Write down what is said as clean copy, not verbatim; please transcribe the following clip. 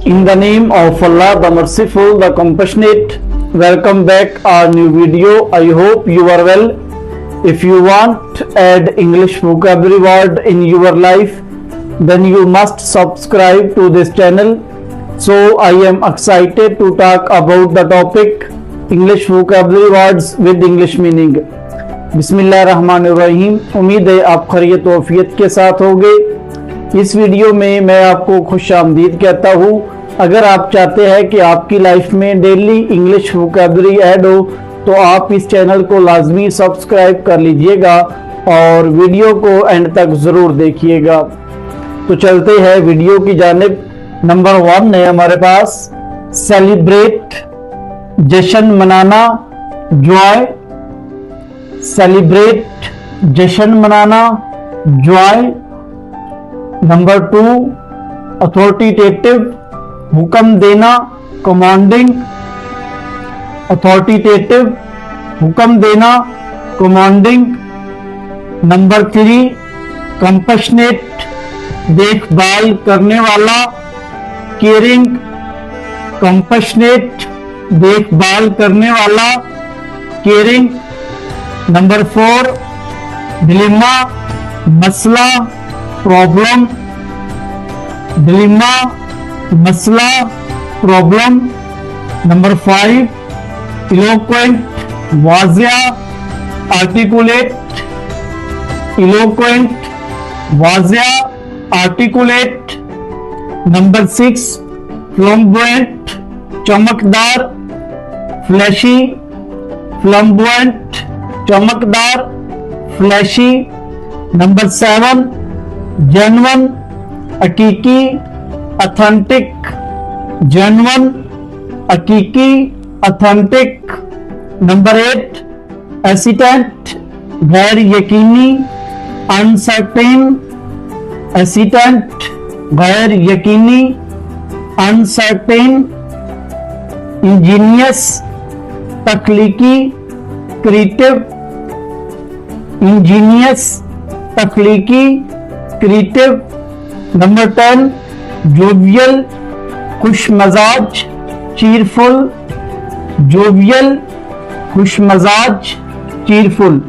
In the name of Allah, the Merciful, the Compassionate, welcome back our new video. I hope you are well. If you want to add English vocabulary word in your life, then you must subscribe to this channel. So I am excited to talk about the topic English vocabulary words with English meaning. बिस्मिल्लाहिर्रहमानिर्रहीम। उम्मीद है आप खैरियत व आफियत के साथ होंगे। इस वीडियो में मैं आपको खुश आमदीद कहता हूँ। अगर आप चाहते हैं कि आपकी लाइफ में डेली इंग्लिश वोकैबुलरी ऐड हो तो आप इस चैनल को लाजमी सब्सक्राइब कर लीजिएगा और वीडियो को एंड तक ज़रूर देखिएगा। तो चलते हैं वीडियो की जानिब। नंबर 1 है हमारे पास सेलिब्रेट, जश्न मनाना, जॉय। सेलिब्रेट, जश्न मनाना, जॉय। नंबर 2 अथॉरिटेटिव, हुक्म देना, कमांडिंग। अथॉरिटेटिव, हुक्म देना, कमांडिंग। नंबर 3 कंपैशनेट, देखभाल करने वाला, केयरिंग। कंपैशनेट, देखभाल करने वाला, केयरिंग। नंबर 4 डिलेमा, मसला, प्रॉब्लम। डिलेमा, मसला, प्रॉब्लम। नंबर 5 इलोक्वेंट, वाजिया, आर्टिकुलेट। इलोक्वेंट, वाजिया, आर्टिकुलेट। नंबर 6 फ्लैम्बोयंट, चमकदार, फ्लैशी। फ्लैम्बोयंट, चमकदार, फ्लैशी। नंबर 7 जेन्युइन, हकीकी, ऑथेंटिक। जेन्युइन, हकीकी, ऑथेंटिक। नंबर 8 एसिडेंट, गैर यकीनी, अनसर्टेन। एसिडेंट, गैर यकीनी, अनसर्टेन। इंजीनियस, तख्लीकी, क्रिएटिव। इंजीनियस, तख्लीकी, क्रिएटिव। नंबर 10 जोवियल, खुश मजाज, चीरफुल। जोवियल, खुश मजाज, चीरफुल।